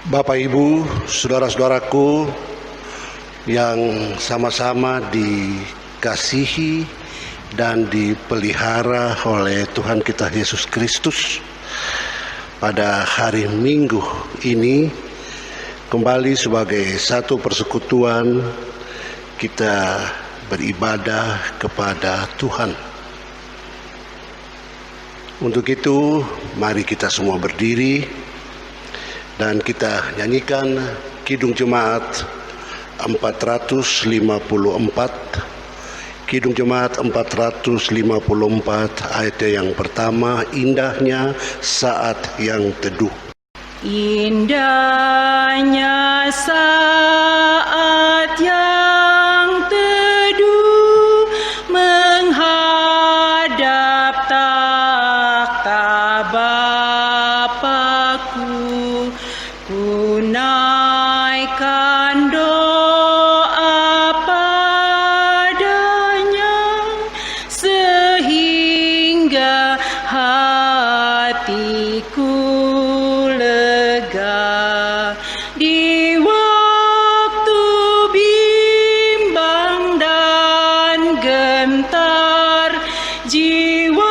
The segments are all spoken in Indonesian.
Bapak Ibu, saudara-saudaraku yang sama-sama dikasihi dan dipelihara oleh Tuhan kita Yesus Kristus, pada hari Minggu ini kembali sebagai satu persekutuan kita beribadah kepada Tuhan. Untuk itu, mari kita semua berdiri dan kita nyanyikan Kidung Jemaat 454. Kidung Jemaat 454 ayat yang pertama, indahnya saat yang teduh. Indahnya saat yang teduh menghadap takhta Bapa-Ku, ku naikkan doa padanya sehingga hatiku lega. Di waktu bimbang dan gentar, jiwaku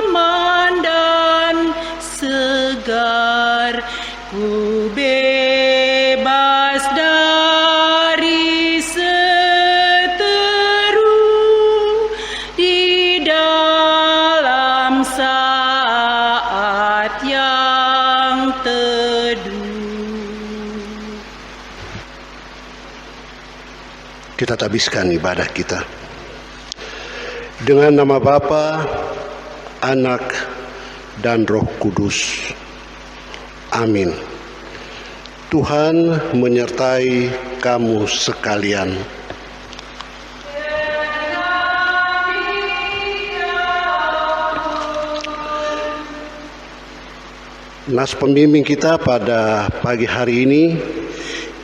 aman dan segar. Ku bebas dari seteru di dalam saat yang teduh. Kita tabiskan ibadah kita dengan nama Bapa, Anak, dan Roh Kudus. Amin. Tuhan menyertai kamu sekalian. Nas pembimbing kita pada pagi hari ini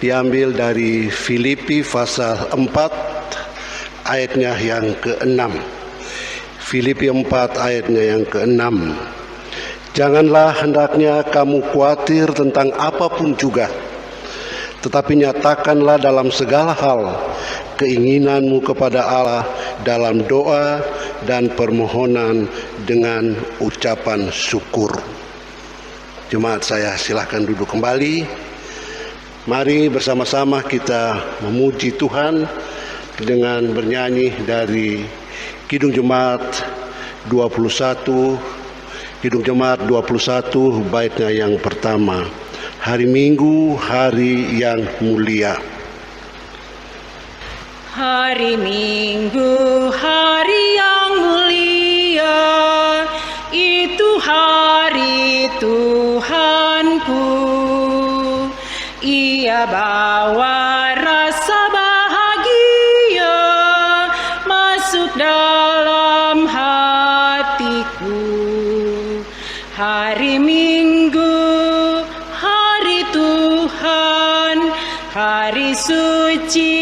diambil dari Filipi pasal 4 ayatnya yang ke-6. Filipi 4 ayatnya yang ke-6. Janganlah hendaknya kamu khawatir tentang apapun juga, tetapi nyatakanlah dalam segala hal keinginanmu kepada Allah dalam doa dan permohonan dengan ucapan syukur. Jemaat saya silahkan duduk kembali. Mari bersama-sama kita memuji Tuhan dengan bernyanyi dari Kidung Jemaat 21. Kidung Jemaat 21 baitnya yang pertama. Hari Minggu, hari yang mulia. Hari Minggu, hari yang mulia, itu hari Tuhanku. Ia bawa rasa bahagia masuk dalam hatiku. Hari Minggu, hari Tuhan, hari suci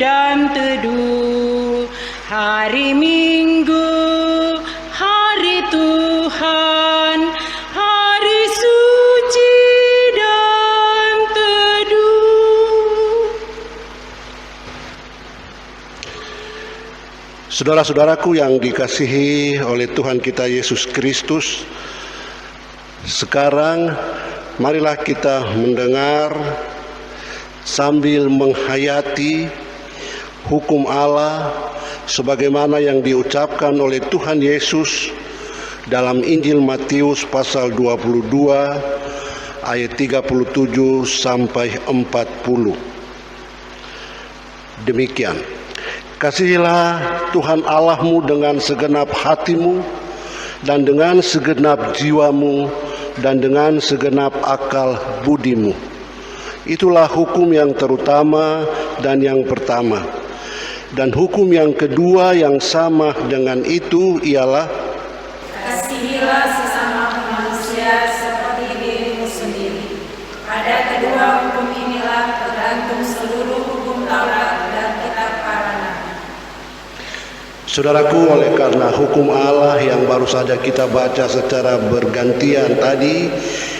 dan teduh. Hari Minggu, hari Tuhan, hari suci dan teduh. Saudara-saudaraku yang dikasihi oleh Tuhan kita Yesus Kristus, sekarang marilah kita mendengar sambil menghayati hukum Allah sebagaimana yang diucapkan oleh Tuhan Yesus dalam Injil Matius pasal 22 ayat 37 sampai 40. Demikian. Kasihilah Tuhan Allahmu dengan segenap hatimu dan dengan segenap jiwamu dan dengan segenap akal budimu. Itulah hukum yang terutama dan yang pertama. Dan hukum yang kedua yang sama dengan itu ialah, kasihilah sesama manusia seperti dirimu sendiri. Pada kedua hukum inilah tergantung seluruh hukum Taurat dan kitab para nabi. Saudaraku, oleh karena hukum Allah yang baru saja kita baca secara bergantian tadi,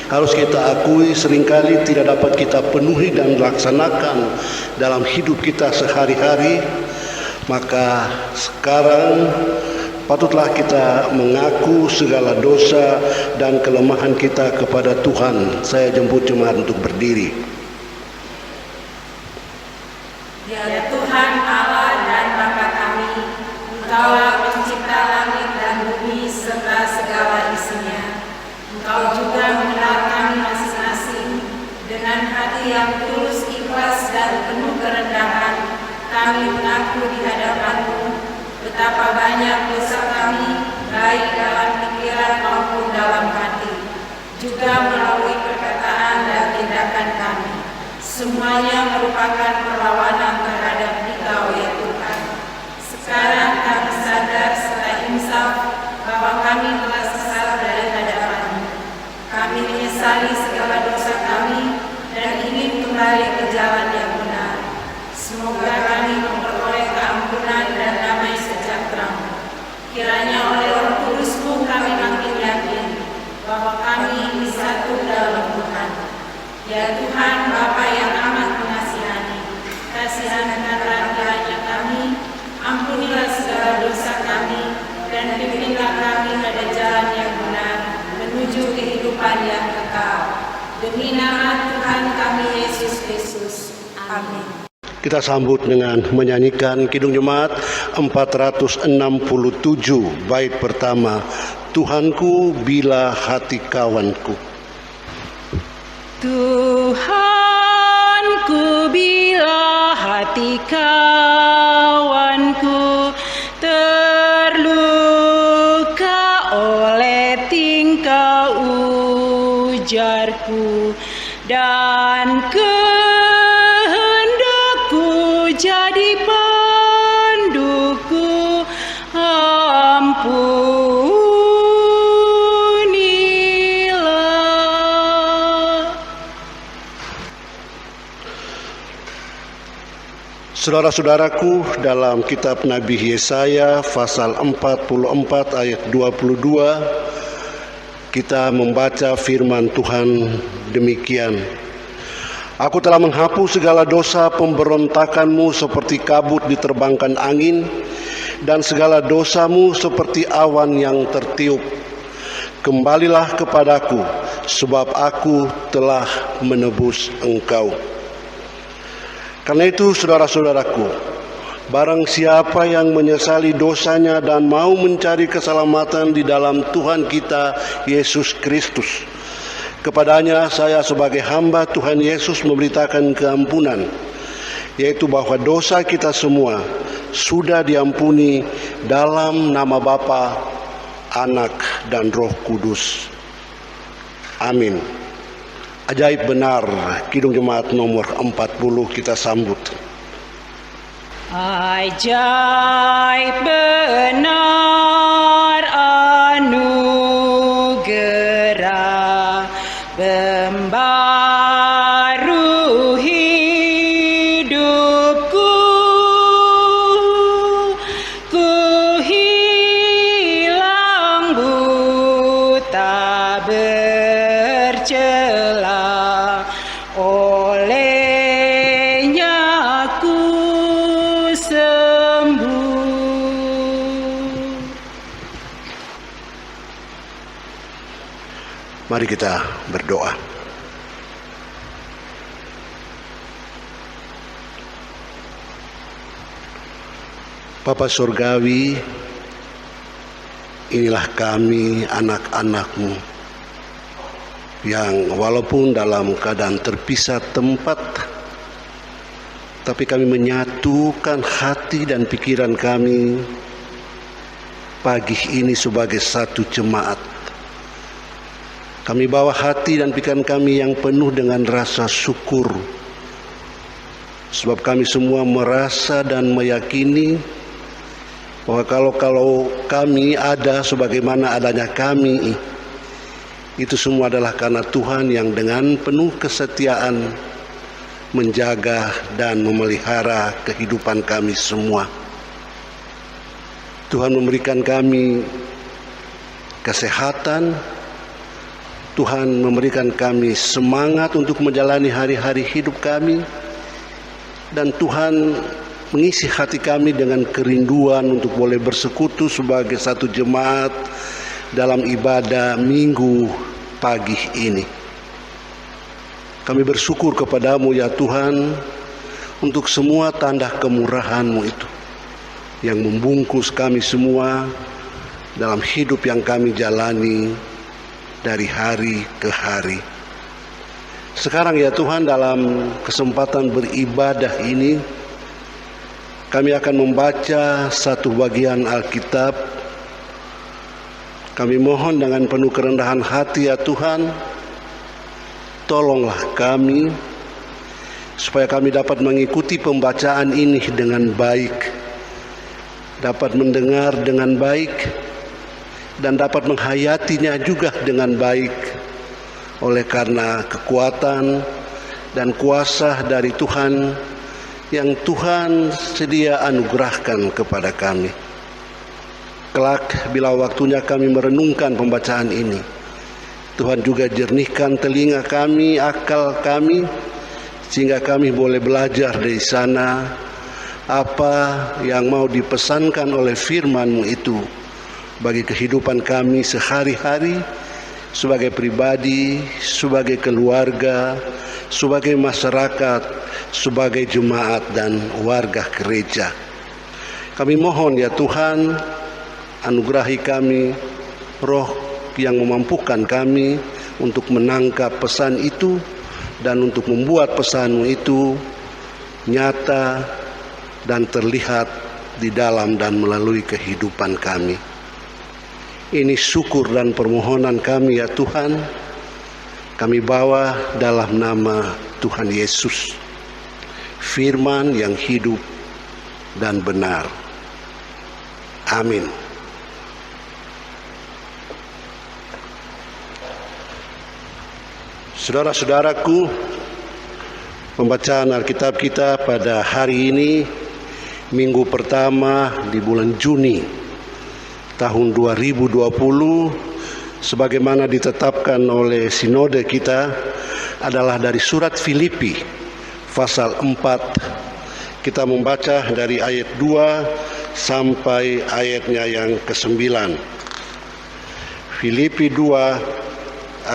harus kita akui seringkali tidak dapat kita penuhi dan laksanakan dalam hidup kita sehari-hari. Maka sekarang patutlah kita mengaku segala dosa dan kelemahan kita kepada Tuhan. Saya jemput jemaat untuk berdiri. Ya Tuhan Allah dan Bapa kami, Engkaulah pencipta langit dan bumi serta segala isinya. Engkau juga mengenal kami masing-masing. Dengan hati yang tulus, ikhlas dan penuh kerendahan, kami mengaku di hadapan-Mu betapa banyak dosa kami, baik dalam pikiran maupun dalam hati, juga melalui perkataan dan tindakan kami. Semuanya merupakan perlawanan terhadap Engkau ya Tuhan. Sekarang kami sadar serta insaf bahwa kami telah sesat dari hadapan-Mu. Kami menyesali segala dosa kami dan ingin kembali ke jalan yang benar. Semoga kami memperoleh keampunan dan damai sejahtera-Mu. Kiranya oleh Roh Kudus-Mu kami makin yakin bahwa kami ini satu dalam Tuhan. Ya Tuhan, Bapa yang amat mengasihani, kasihanilah kiranya kami, ampunilah segala dosa kami, dan pimpinlah kami pada jalan yang benar, menuju kehidupan yang kekal. Demi nama Tuhan kami Yesus Kristus. Amin. Kita sambut dengan menyanyikan Kidung Jemaat 467, bait pertama, Tuhanku bila hati kawanku. Tuhanku bila hati kawanku terluka oleh tingkah ujarku dan kehendakku jadi panduku, Saudara-saudaraku, dalam kitab Nabi Yesaya pasal 44 ayat 22, kita membaca firman Tuhan demikian. Aku telah menghapus segala dosa pemberontakanmu seperti kabut diterbangkan angin, dan segala dosamu seperti awan yang tertiup. Kembalilah kepadaku, sebab aku telah menebus engkau. Karena itu, saudara-saudaraku, barang siapa yang menyesali dosanya dan mau mencari keselamatan di dalam Tuhan kita Yesus Kristus, kepadanya saya sebagai hamba Tuhan Yesus memberitakan keampunan, yaitu bahwa dosa kita semua sudah diampuni dalam nama Bapa, Anak, dan Roh Kudus. Amin. Ajaib benar, Kidung Jemaat nomor 40 kita sambut. Ajaib benar anugerah membaru hidupku, ku hilang buta bercela, olehnya aku sembuh. Mari kita berdoa. Bapa Surgawi, inilah kami anak-anak-Mu yang walaupun dalam keadaan terpisah tempat, tapi kami menyatukan hati dan pikiran kami pagi ini sebagai satu jemaat. Kami bawa hati dan pikiran kami yang penuh dengan rasa syukur, sebab kami semua merasa dan meyakini bahwa kalau kami ada sebagaimana adanya kami, itu semua adalah karena Tuhan yang dengan penuh kesetiaan menjaga dan memelihara kehidupan kami semua. Tuhan memberikan kami kesehatan, Tuhan memberikan kami semangat untuk menjalani hari-hari hidup kami, dan Tuhan mengisi hati kami dengan kerinduan untuk boleh bersekutu sebagai satu jemaat dalam ibadah minggu pagi ini. Kami bersyukur kepadamu ya Tuhan untuk semua tanda kemurahan-Mu itu yang membungkus kami semua dalam hidup yang kami jalani dari hari ke hari. Sekarang ya Tuhan, dalam kesempatan beribadah ini kami akan membaca satu bagian Alkitab. Kami mohon dengan penuh kerendahan hati ya Tuhan, tolonglah kami supaya kami dapat mengikuti pembacaan ini dengan baik, dapat mendengar dengan baik, dan dapat menghayatinya juga dengan baik, oleh karena kekuatan dan kuasa dari Tuhan yang Tuhan sedia anugerahkan kepada kami. Kelak bila waktunya kami merenungkan pembacaan ini, Tuhan juga jernihkan telinga kami, akal kami, sehingga kami boleh belajar dari sana apa yang mau dipesankan oleh firman-Mu itu bagi kehidupan kami sehari-hari, sebagai pribadi, sebagai keluarga, sebagai masyarakat, sebagai jemaat dan warga gereja. Kami mohon ya Tuhan, anugerahi kami roh yang memampukan kami untuk menangkap pesan itu dan untuk membuat pesan-Mu itu nyata dan terlihat di dalam dan melalui kehidupan kami. Ini syukur dan permohonan kami ya Tuhan, kami bawa dalam nama Tuhan Yesus, firman yang hidup dan benar. Amin. Saudara-saudaraku, pembacaan Alkitab kita pada hari ini, minggu pertama di bulan Juni tahun 2020, sebagaimana ditetapkan oleh sinode kita, adalah dari surat Filipi pasal 4. Kita membaca dari ayat 2 sampai ayatnya yang ke-9. Filipi 4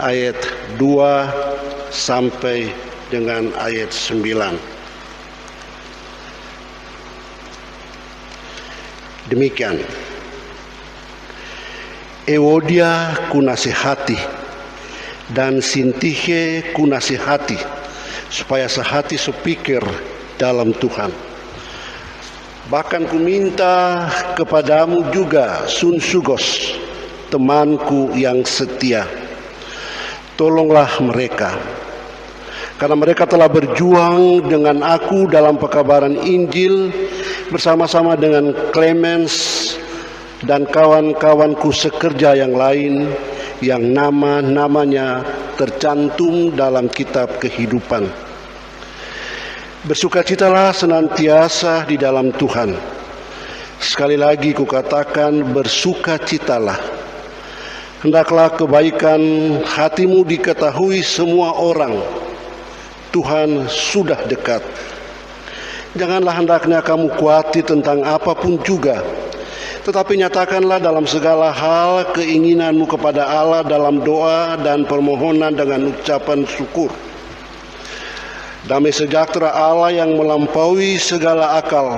ayat 2 sampai dengan ayat 9. Demikian. Ewodia kunasihati dan Sintihe kunasihati, supaya sehati sepikir dalam Tuhan. Bahkan kuminta kepadamu juga Sunsugos, temanku yang setia. Tolonglah mereka, karena mereka telah berjuang dengan aku dalam pekabaran Injil bersama-sama dengan Clemens dan kawan-kawanku sekerja yang lain yang nama-namanya tercantum dalam kitab kehidupan. Bersukacitalah senantiasa di dalam Tuhan. Sekali lagi kukatakan, bersukacitalah. Hendaklah kebaikan hatimu diketahui semua orang. Tuhan sudah dekat. Janganlah hendaknya kamu khawatir tentang apapun juga, tetapi nyatakanlah dalam segala hal keinginanmu kepada Allah dalam doa dan permohonan dengan ucapan syukur. Damai sejahtera Allah yang melampaui segala akal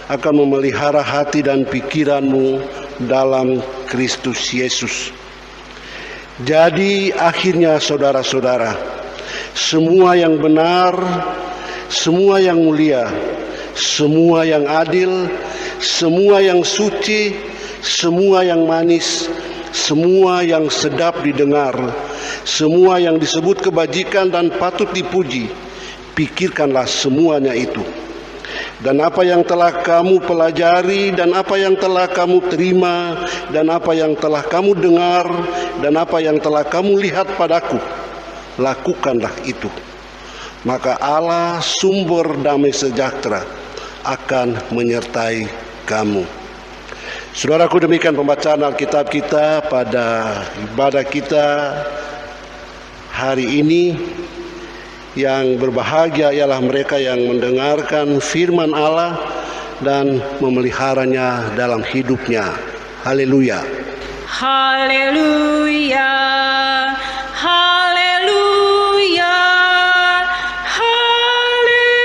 akan memelihara hati dan pikiranmu dalam Kristus Yesus. Jadi akhirnya saudara-saudara, semua yang benar, semua yang mulia, semua yang adil, semua yang suci, semua yang manis, semua yang sedap didengar, semua yang disebut kebajikan dan patut dipuji, pikirkanlah semuanya itu. Dan apa yang telah kamu pelajari, dan apa yang telah kamu terima, dan apa yang telah kamu dengar, dan apa yang telah kamu lihat padaku, lakukanlah itu. Maka Allah sumber damai sejahtera akan menyertai kamu. Saudaraku, demikian pembacaan Alkitab kita pada ibadah kita hari ini. Yang berbahagia ialah mereka yang mendengarkan firman Allah dan memeliharanya dalam hidupnya. Haleluya. Haleluya. Haleluya. Haleluya.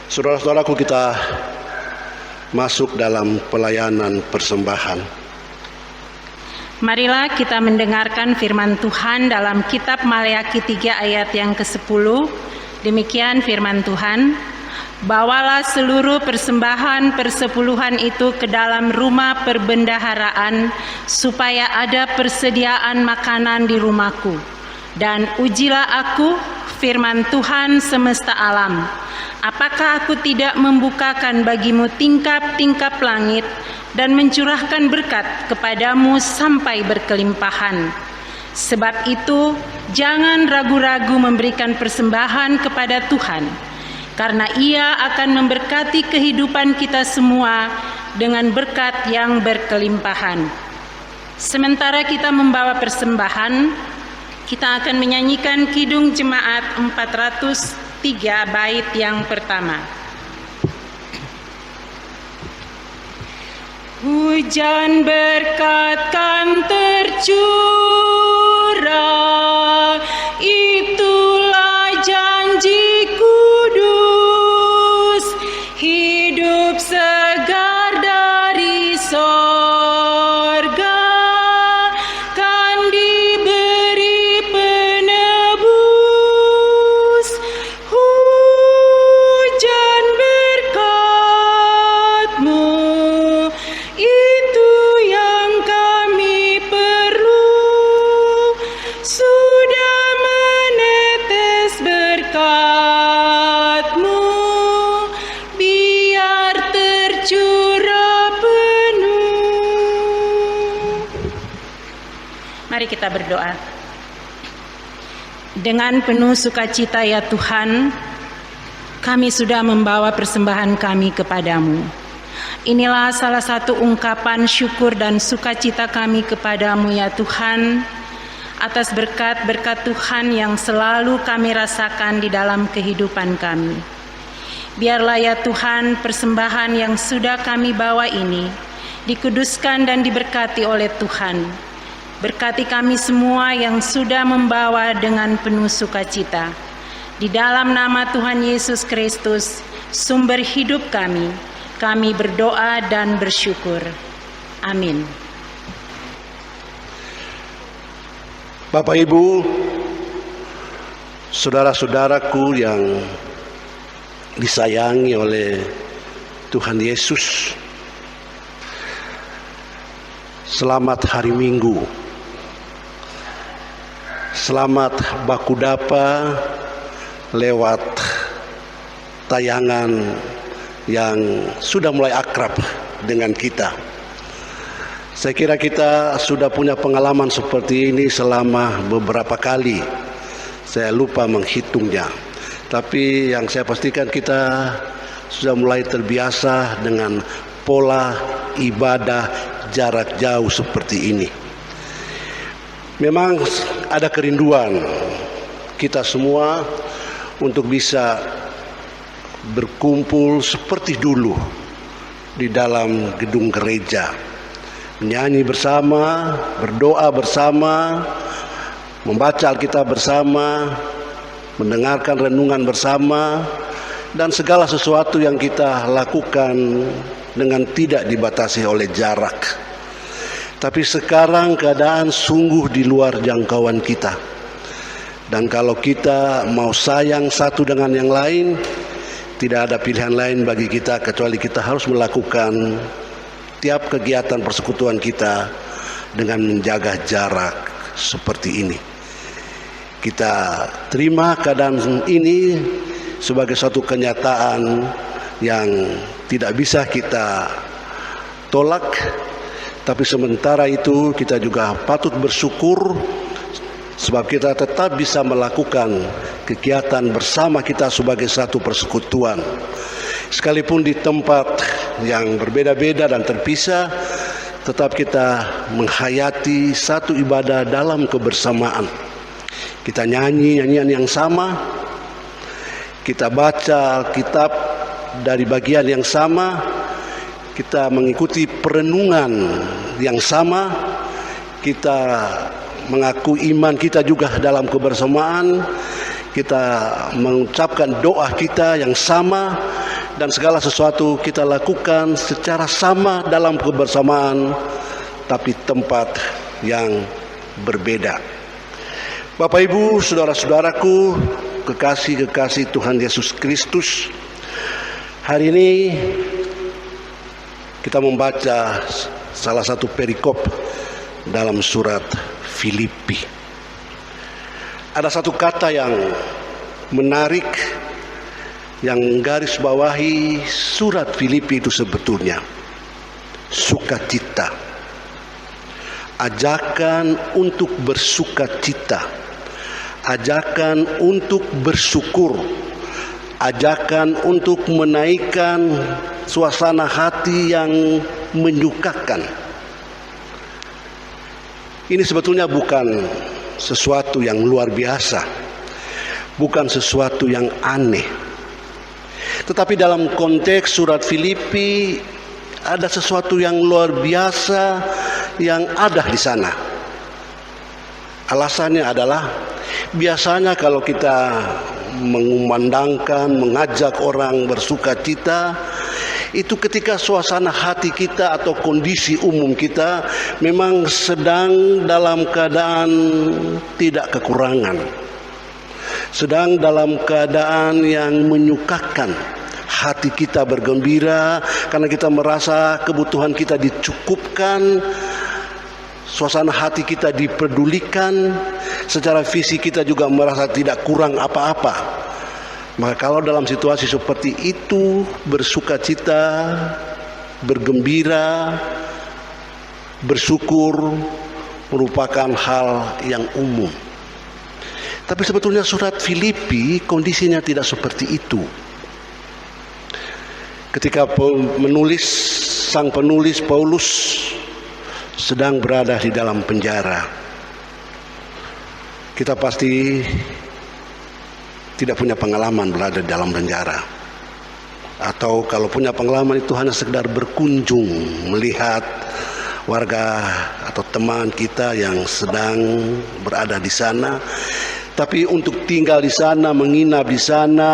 Saudara-saudaraku, kita masuk dalam pelayanan persembahan. Marilah kita mendengarkan firman Tuhan dalam kitab Maleakhi 3 ayat yang ke-10. Demikian firman Tuhan, bawalah seluruh persembahan persepuluhan itu ke dalam rumah perbendaharaan, supaya ada persediaan makanan di rumahku. Dan ujilah aku, firman Tuhan semesta alam, apakah aku tidak membukakan bagimu tingkap-tingkap langit dan mencurahkan berkat kepadamu sampai berkelimpahan. Sebab itu, jangan ragu-ragu memberikan persembahan kepada Tuhan, karena Ia akan memberkati kehidupan kita semua dengan berkat yang berkelimpahan. Sementara kita membawa persembahan, kita akan menyanyikan Kidung Jemaat 403 bait yang pertama. Hujan berkat kan tercurah, itulah janji kudus, hidup segar dari sorga, kan diberi penebus. Hujan berkat-Mu, itu yang kami perlu, sudah menetes berkat-Mu, biar tercurah penuh. Mari kita berdoa. Dengan penuh sukacita ya Tuhan, kami sudah membawa persembahan kami kepadamu. Inilah salah satu ungkapan syukur dan sukacita kami kepadamu ya Tuhan, atas berkat-berkat Tuhan yang selalu kami rasakan di dalam kehidupan kami. Biarlah ya Tuhan, persembahan yang sudah kami bawa ini dikuduskan dan diberkati oleh Tuhan. Berkati kami semua yang sudah membawa dengan penuh sukacita. Di dalam nama Tuhan Yesus Kristus, sumber hidup kami berdoa dan bersyukur. Amin. Bapak, Ibu, saudara-saudaraku yang disayangi oleh Tuhan Yesus, selamat hari Minggu. Selamat bakudapa lewat tayangan yang sudah mulai akrab dengan kita. Saya kira kita sudah punya pengalaman seperti ini selama beberapa kali. Saya lupa menghitungnya. Tapi yang saya pastikan kita sudah mulai terbiasa dengan pola ibadah jarak jauh seperti ini. Memang ada kerinduan kita semua untuk bisa berkumpul seperti dulu di dalam gedung gereja, menyanyi bersama, berdoa bersama, membaca Alkitab bersama, mendengarkan renungan bersama, dan segala sesuatu yang kita lakukan dengan tidak dibatasi oleh jarak. Tapi sekarang keadaan sungguh di luar jangkauan kita. Dan kalau kita mau sayang satu dengan yang lain, tidak ada pilihan lain bagi kita kecuali kita harus melakukan tiap kegiatan persekutuan kita dengan menjaga jarak seperti ini. Kita terima keadaan ini sebagai suatu kenyataan yang tidak bisa kita tolak, Tapi sementara itu kita juga patut bersyukur sebab kita tetap bisa melakukan kegiatan bersama kita sebagai satu persekutuan. Sekalipun di tempat yang berbeda-beda dan terpisah, tetap kita menghayati satu ibadah dalam kebersamaan. Kita nyanyi nyanyian yang sama, kita baca Alkitab dari bagian yang sama, kita mengikuti perenungan yang sama, kita mengaku iman kita juga dalam kebersamaan, kita mengucapkan doa kita yang sama, dan segala sesuatu kita lakukan secara sama dalam kebersamaan, tapi tempat yang berbeda. Bapak Ibu, saudara-saudaraku, kekasih-kekasih Tuhan Yesus Kristus, hari ini kita membaca salah satu perikop dalam surat Filipi. Ada satu kata yang menarik yang garis bawahi surat Filipi itu sebetulnya sukacita. Ajakan untuk bersukacita, ajakan untuk bersyukur, ajakan untuk menaikkan suasana hati yang menyukakan. Ini sebetulnya bukan sesuatu yang luar biasa, bukan sesuatu yang aneh. Tetapi dalam konteks surat Filipi ada sesuatu yang luar biasa yang ada di sana. Alasannya adalah biasanya kalau kita mengumandangkan, mengajak orang bersukacita, itu ketika suasana hati kita atau kondisi umum kita memang sedang dalam keadaan tidak kekurangan, sedang dalam keadaan yang menyukakan. Hati kita bergembira karena kita merasa kebutuhan kita dicukupkan, suasana hati kita dipedulikan, secara fisik kita juga merasa tidak kurang apa-apa. Maka kalau dalam situasi seperti itu, bersukacita, bergembira, bersyukur merupakan hal yang umum. Tapi sebetulnya surat Filipi kondisinya tidak seperti itu. Ketika sang penulis Paulus sedang berada di dalam penjara, kita pasti tidak punya pengalaman berada di dalam penjara, atau kalau punya pengalaman itu hanya sekedar berkunjung melihat warga atau teman kita yang sedang berada di sana. Tapi untuk tinggal di sana, menginap di sana,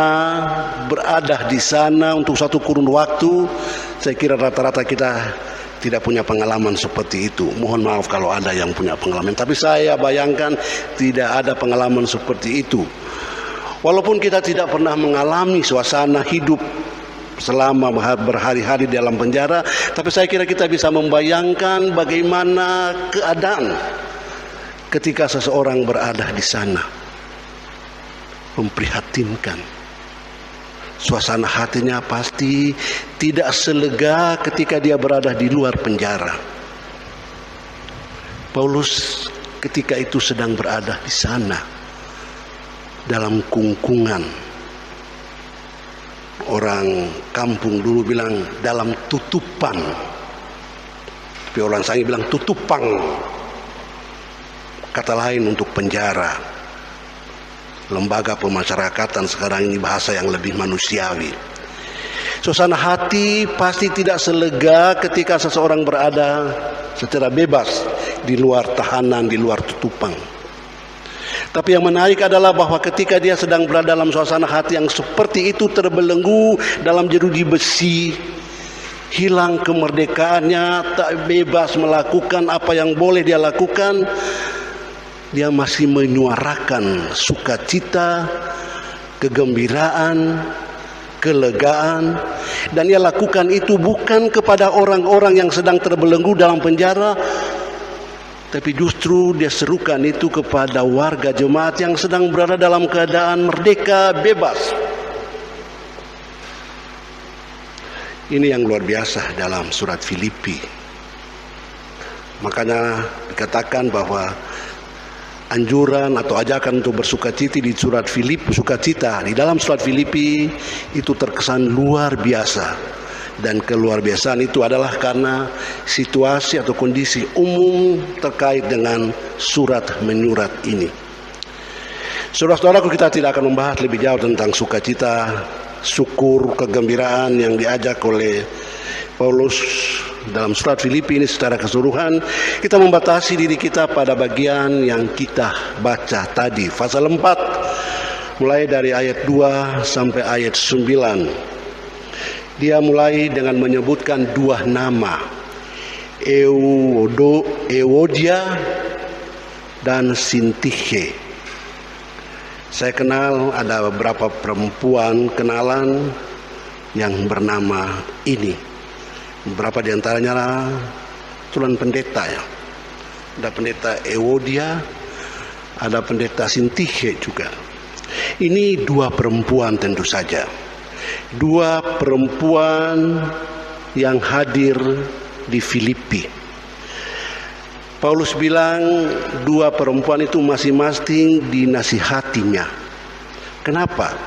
berada di sana untuk satu kurun waktu, saya kira rata-rata kita tidak punya pengalaman seperti itu. Mohon maaf kalau ada yang punya pengalaman, tapi saya bayangkan tidak ada pengalaman seperti itu. Walaupun kita tidak pernah mengalami suasana hidup selama berhari-hari dalam penjara, tapi saya kira kita bisa membayangkan bagaimana keadaan ketika seseorang berada di sana. Memprihatinkan. Suasana hatinya pasti tidak selega ketika dia berada di luar penjara. Paulus ketika itu sedang berada di sana dalam kungkungan. Orang kampung dulu bilang dalam tutupan, tapi orang Sangi bilang tutupang, kata lain untuk penjara. Lembaga pemasyarakatan sekarang ini bahasa yang lebih manusiawi. Suasana hati pasti tidak selega ketika seseorang berada secara bebas di luar tahanan, di luar tutupang. Tapi yang menarik adalah bahwa ketika dia sedang berada dalam suasana hati yang seperti itu, terbelenggu dalam jeruji besi, hilang kemerdekaannya, tak bebas melakukan apa yang boleh dia lakukan, dia masih menyuarakan sukacita, kegembiraan, kelegaan, dan dia lakukan itu bukan kepada orang-orang yang sedang terbelenggu dalam penjara, tapi justru dia serukan itu kepada warga jemaat yang sedang berada dalam keadaan merdeka, bebas. Ini yang luar biasa dalam surat Filipi. Makanya dikatakan bahwa anjuran atau ajakan untuk bersukacita di dalam surat Filipi itu terkesan luar biasa. Dan keluar biasaan itu adalah karena situasi atau kondisi umum terkait dengan surat menyurat ini. Saudara-saudaraku, kita tidak akan membahas lebih jauh tentang sukacita, syukur, kegembiraan yang diajak oleh Paulus dalam surat Filipi ini secara keseluruhan. Kita membatasi diri kita pada bagian yang kita baca tadi, pasal 4 mulai dari ayat 2 sampai ayat 9. Dia mulai dengan menyebutkan dua nama, Euodia dan Sintiche. Saya kenal ada beberapa perempuan kenalan yang bernama ini. Beberapa di antaranya tulen pendeta ya. Ada pendeta Euodia, ada pendeta Sintiche juga. Ini dua perempuan tentu saja. Dua perempuan yang hadir di Filipi. Paulus bilang dua perempuan itu masing-masing dinasihatinya. Kenapa?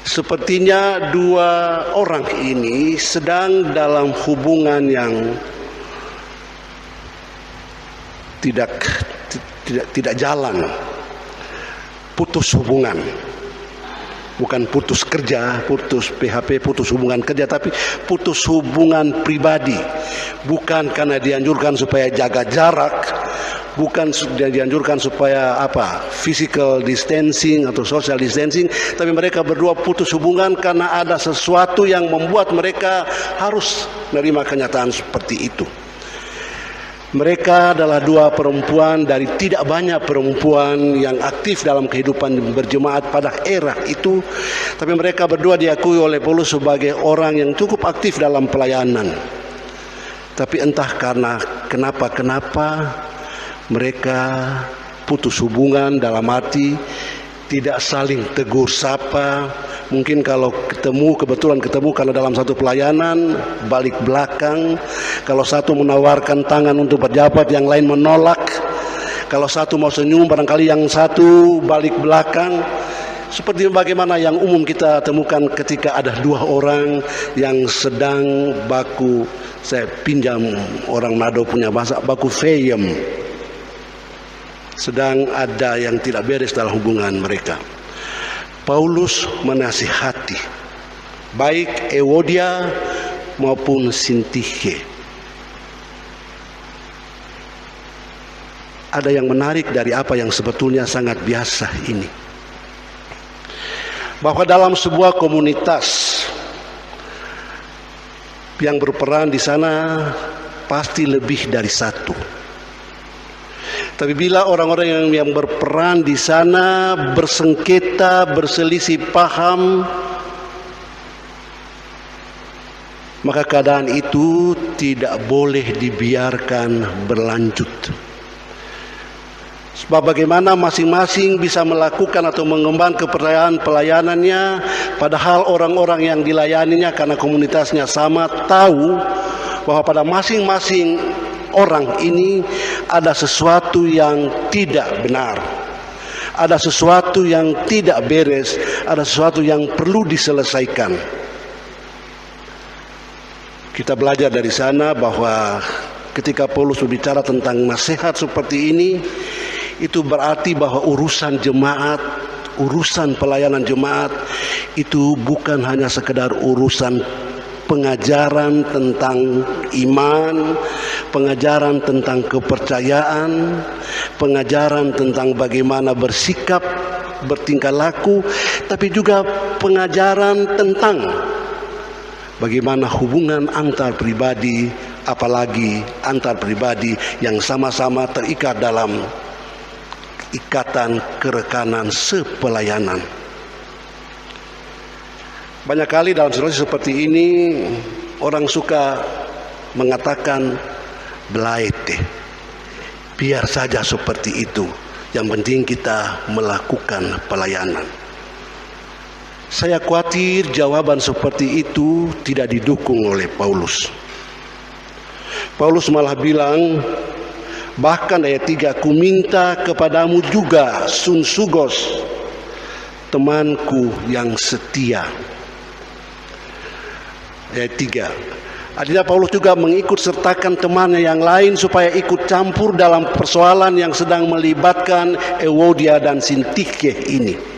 Sepertinya dua orang ini sedang dalam hubungan yang tidak jalan, putus hubungan. Bukan putus kerja, putus PHP, putus hubungan kerja, tapi putus hubungan pribadi. Bukan karena dianjurkan supaya jaga jarak, bukan dianjurkan supaya physical distancing atau social distancing, tapi mereka berdua putus hubungan karena ada sesuatu yang membuat mereka harus menerima kenyataan seperti itu. Mereka adalah dua perempuan dari tidak banyak perempuan yang aktif dalam kehidupan berjemaat pada era itu. Tapi mereka berdua diakui oleh Paulus sebagai orang yang cukup aktif dalam pelayanan. Tapi entah karena kenapa mereka putus hubungan dalam arti tidak saling tegur sapa. Mungkin kalau kebetulan ketemu karena dalam satu pelayanan, balik belakang. Kalau satu menawarkan tangan untuk berjabat, yang lain menolak. Kalau satu mau senyum, barangkali yang satu balik belakang. Seperti bagaimana yang umum kita temukan ketika ada dua orang yang sedang baku, saya pinjam orang Nado punya bahasa, baku feyem. Sedang ada yang tidak beres dalam hubungan mereka. Paulus menasihati baik Euodia maupun Sintiche. Ada yang menarik dari apa yang sebetulnya sangat biasa ini, bahwa dalam sebuah komunitas yang berperan di sana pasti lebih dari satu. Tapi bila orang-orang yang berperan di sana bersengketa, berselisih paham, maka keadaan itu tidak boleh dibiarkan berlanjut. Sebab bagaimana masing-masing bisa melakukan atau mengembangkan kepercayaan pelayanannya, padahal orang-orang yang dilayaninya karena komunitasnya sama tahu bahwa pada masing-masing orang ini ada sesuatu yang tidak benar, ada sesuatu yang tidak beres, ada sesuatu yang perlu diselesaikan. Kita belajar dari sana bahwa ketika Paulus berbicara tentang nasihat seperti ini, itu berarti bahwa urusan jemaat, urusan pelayanan jemaat itu bukan hanya sekedar urusan pengajaran tentang iman, pengajaran tentang kepercayaan, pengajaran tentang bagaimana bersikap, bertingkah laku, tapi juga pengajaran tentang bagaimana hubungan antar pribadi, apalagi antar pribadi yang sama-sama terikat dalam ikatan kerekanan sepelayanan. Banyak kali dalam situasi seperti ini orang suka mengatakan belaete, biar saja seperti itu, yang penting kita melakukan pelayanan. Saya khawatir jawaban seperti itu tidak didukung oleh Paulus. Paulus malah bilang, bahkan ayat 3, ku minta kepadamu juga Sunsugos, temanku yang setia. Ayat 3. Artinya Paulus juga mengikut sertakan temannya yang lain supaya ikut campur dalam persoalan yang sedang melibatkan Euodia dan Sintike ini.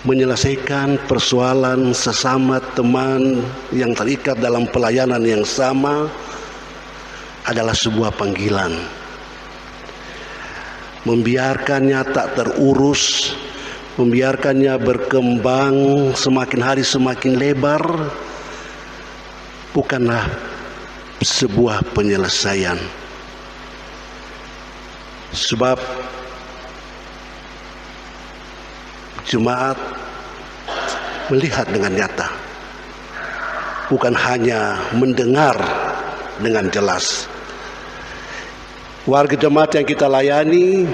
Menyelesaikan persoalan sesama teman yang terikat dalam pelayanan yang sama adalah sebuah panggilan. Membiarkannya tak terurus, membiarkannya berkembang semakin hari semakin lebar, bukanlah sebuah penyelesaian. Sebab jemaat melihat dengan nyata, bukan hanya mendengar dengan jelas. Warga jemaat yang kita layani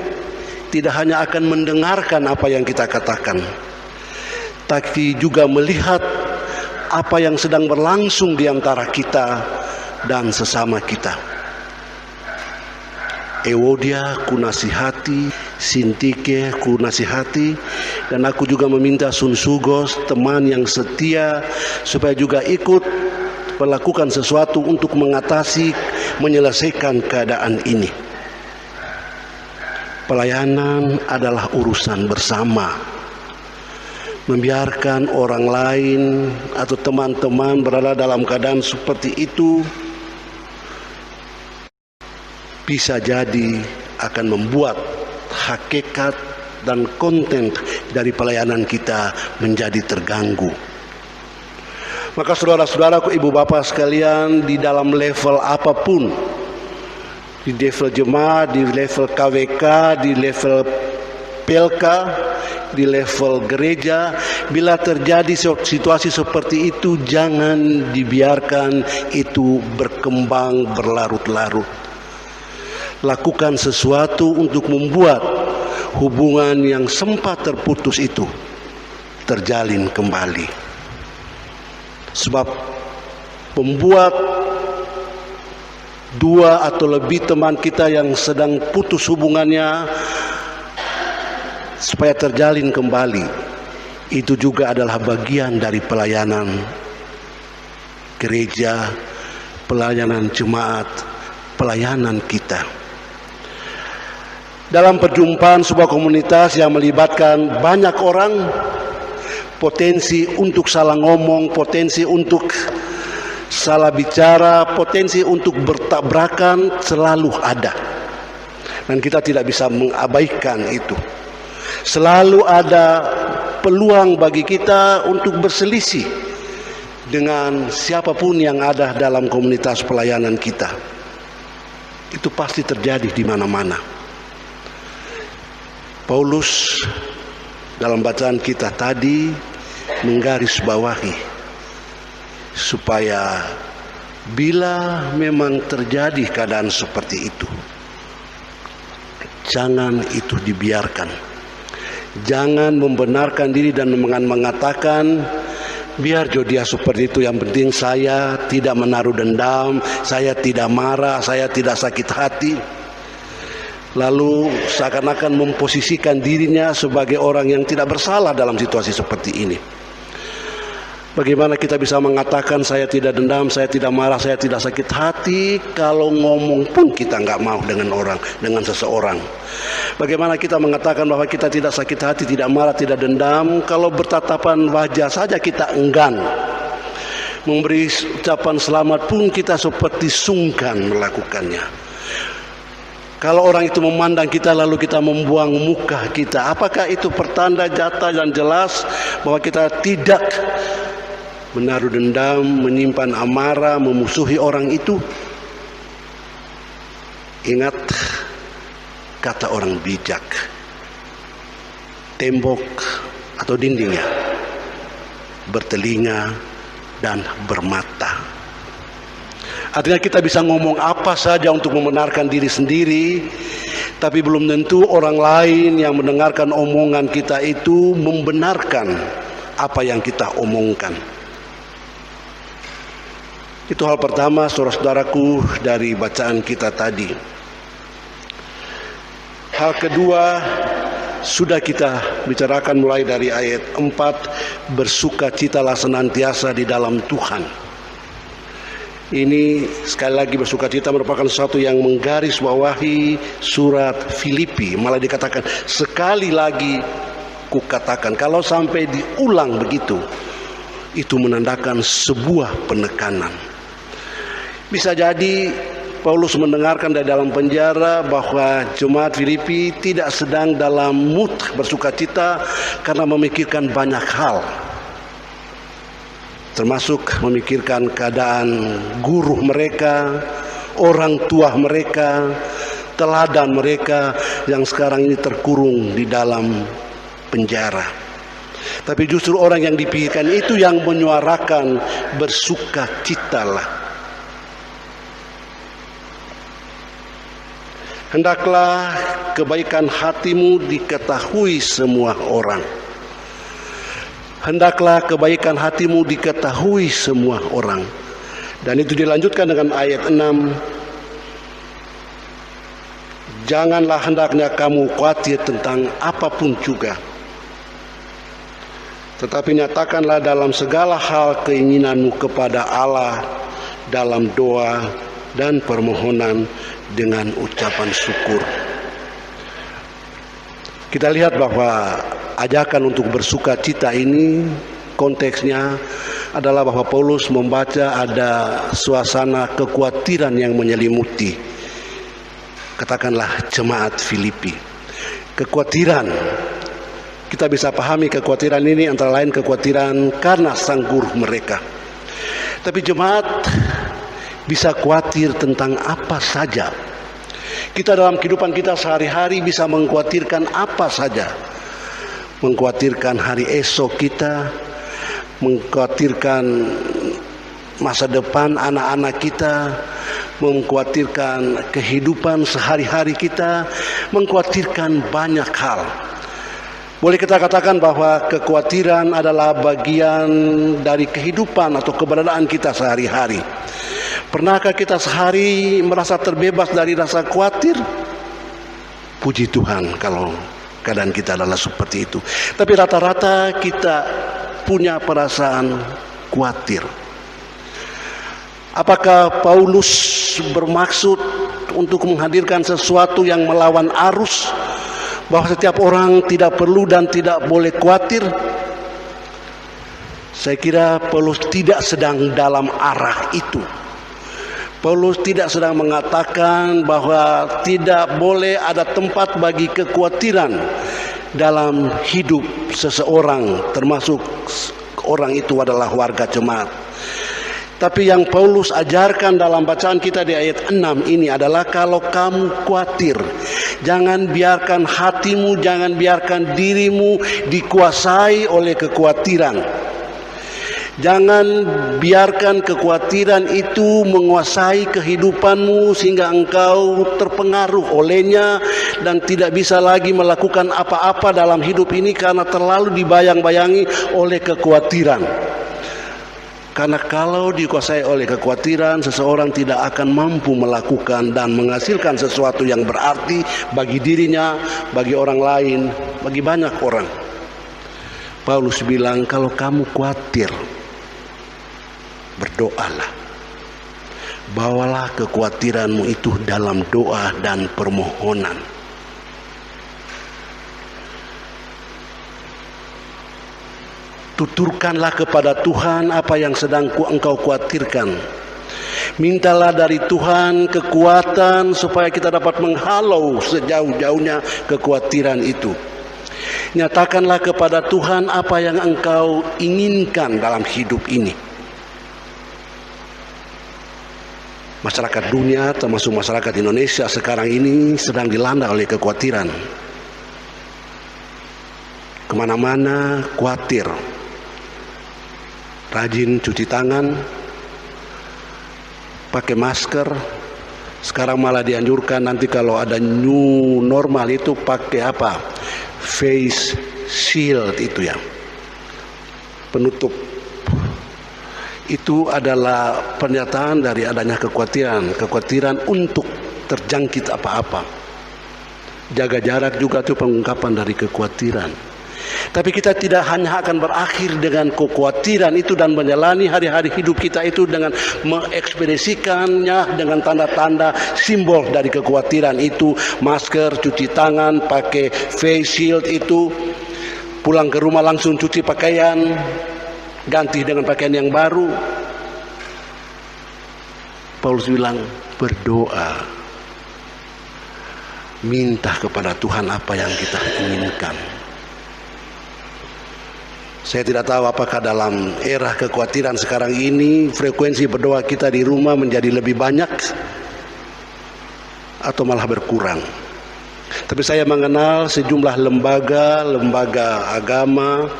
tidak hanya akan mendengarkan apa yang kita katakan, tapi juga melihat apa yang sedang berlangsung di antara kita dan sesama kita. Euodia ku nasihati, Sintike ku nasihati, dan aku juga meminta Sunsugos, teman yang setia, supaya juga ikut melakukan sesuatu untuk mengatasi, menyelesaikan keadaan ini. Pelayanan adalah urusan bersama. Membiarkan orang lain atau teman-teman berada dalam keadaan seperti itu bisa jadi akan membuat hakikat dan konten dari pelayanan kita menjadi terganggu. Maka saudara-saudaraku, ibu bapak sekalian, di dalam level apapun, di level jemaat, di level KWK, di level PLK, di level gereja, bila terjadi situasi seperti itu, jangan dibiarkan itu berkembang berlarut-larut. Lakukan sesuatu untuk membuat hubungan yang sempat terputus itu terjalin kembali. Sebab membuat dua atau lebih teman kita yang sedang putus hubungannya supaya terjalin kembali, itu juga adalah bagian dari pelayanan gereja, pelayanan jemaat, pelayanan kita. Dalam perjumpaan sebuah komunitas yang melibatkan banyak orang, potensi untuk salah ngomong, potensi untuk salah bicara, potensi untuk bertabrakan selalu ada. Dan kita tidak bisa mengabaikan itu. Selalu ada peluang bagi kita untuk berselisih dengan siapapun yang ada dalam komunitas pelayanan kita. Itu pasti terjadi di mana-mana. Paulus dalam bacaan kita tadi menggarisbawahi supaya bila memang terjadi keadaan seperti itu, jangan itu dibiarkan. Jangan membenarkan diri dan mengatakan, biar dia seperti itu, yang penting saya tidak menaruh dendam, saya tidak marah, saya tidak sakit hati. Lalu seakan-akan memposisikan dirinya sebagai orang yang tidak bersalah dalam situasi seperti ini. Bagaimana kita bisa mengatakan saya tidak dendam, saya tidak marah, saya tidak sakit hati, kalau ngomong pun kita nggak mau dengan orang, dengan seseorang. Bagaimana kita mengatakan bahwa kita tidak sakit hati, tidak marah, tidak dendam, kalau bertatapan wajah saja kita enggan. Memberi ucapan selamat pun kita seperti sungkan melakukannya. Kalau orang itu memandang kita lalu kita membuang muka kita, apakah itu pertanda nyata dan jelas bahwa kita tidak menaruh dendam, menyimpan amarah, memusuhi orang itu? Ingat kata orang bijak, tembok atau dindingnya bertelinga dan bermata. Artinya kita bisa ngomong apa saja untuk membenarkan diri sendiri, tapi belum tentu orang lain yang mendengarkan omongan kita itu membenarkan apa yang kita omongkan. Itu hal pertama, saudara-saudaraku, dari bacaan kita tadi. Hal kedua, sudah kita bicarakan mulai dari ayat 4, bersukacitalah senantiasa di dalam Tuhan. Ini sekali lagi bersukacita merupakan sesuatu yang menggarisbawahi surat Filipi. Malah dikatakan, sekali lagi kukatakan. Kalau sampai diulang begitu, itu menandakan sebuah penekanan. Bisa jadi Paulus mendengarkan dari dalam penjara bahwa jemaat Filipi tidak sedang dalam mood bersukacita karena memikirkan banyak hal, termasuk memikirkan keadaan guru mereka, orang tua mereka, teladan mereka yang sekarang ini terkurung di dalam penjara. Tapi justru orang yang dipikirkan itu yang menyuarakan bersukacitalah. Hendaklah kebaikan hatimu diketahui semua orang. Hendaklah kebaikan hatimu diketahui semua orang. Dan itu dilanjutkan dengan ayat 6. Janganlah hendaknya kamu khawatir tentang apapun juga, tetapi nyatakanlah dalam segala hal keinginanmu kepada Allah dalam doa dan permohonan dengan ucapan syukur. Kita lihat bahwa ajakan untuk bersukacita ini konteksnya adalah bahwa Paulus membaca ada suasana kekhawatiran yang menyelimuti, katakanlah, jemaat Filipi. Kekhawatiran, kita bisa pahami kekhawatiran ini antara lain kekhawatiran karena sang guru mereka. Tapi jemaat bisa khawatir tentang apa saja. Kita dalam kehidupan kita sehari-hari bisa mengkhawatirkan apa saja. Mengkhawatirkan hari esok kita, mengkhawatirkan masa depan anak-anak kita, mengkhawatirkan kehidupan sehari-hari kita, mengkhawatirkan banyak hal. Boleh kita katakan bahwa kekhawatiran adalah bagian dari kehidupan atau keberadaan kita sehari-hari. Pernahkah kita sehari merasa terbebas dari rasa khawatir? Puji Tuhan kalau keadaan kita adalah seperti itu. Tapi rata-rata kita punya perasaan khawatir. Apakah Paulus bermaksud untuk menghadirkan sesuatu yang melawan arus, bahwa setiap orang tidak perlu dan tidak boleh khawatir? Saya kira Paulus tidak sedang dalam arah itu. Paulus tidak sedang mengatakan bahwa tidak boleh ada tempat bagi kekhawatiran dalam hidup seseorang, termasuk orang itu adalah warga jemaat. Tapi yang Paulus ajarkan dalam bacaan kita di ayat 6 ini adalah, kalau kamu khawatir, jangan biarkan hatimu, jangan biarkan dirimu dikuasai oleh kekhawatiran. Jangan biarkan kekhawatiran itu menguasai kehidupanmu sehingga engkau terpengaruh olehnya dan tidak bisa lagi melakukan apa-apa dalam hidup ini karena terlalu dibayang-bayangi oleh kekhawatiran. Karena kalau dikuasai oleh kekhawatiran, seseorang tidak akan mampu melakukan dan menghasilkan sesuatu yang berarti bagi dirinya, bagi orang lain, bagi banyak orang. Paulus bilang, kalau kamu khawatir, berdoalah. Bawalah kekhawatiranmu itu dalam doa dan permohonan. Tuturkanlah kepada Tuhan apa yang sedang engkau khawatirkan. Mintalah dari Tuhan kekuatan supaya kita dapat menghalau sejauh-jauhnya kekhawatiran itu. Nyatakanlah kepada Tuhan apa yang engkau inginkan dalam hidup ini. Masyarakat dunia, termasuk masyarakat Indonesia sekarang ini sedang dilanda oleh kekhawatiran. Kemana-mana khawatir. Rajin cuci tangan, pakai masker. Sekarang malah dianjurkan nanti kalau ada new normal itu pakai apa? Face shield itu ya, penutup. itu adalah pernyataan dari adanya kekhawatiran untuk terjangkit apa-apa. Jaga jarak juga itu pengungkapan dari kekhawatiran. Tapi kita tidak hanya akan berakhir dengan kekhawatiran itu dan menjalani hari-hari hidup kita itu dengan mengekspresikannya dengan tanda-tanda simbol dari kekhawatiran itu, masker, cuci tangan, pakai face shield itu, pulang ke rumah langsung cuci pakaian, ganti dengan pakaian yang baru. Paulus bilang berdoa, minta kepada Tuhan apa yang kita inginkan. Saya tidak tahu apakah dalam era kekhawatiran sekarang ini frekuensi berdoa kita di rumah menjadi lebih banyak atau malah berkurang. Tapi saya mengenal sejumlah lembaga agama,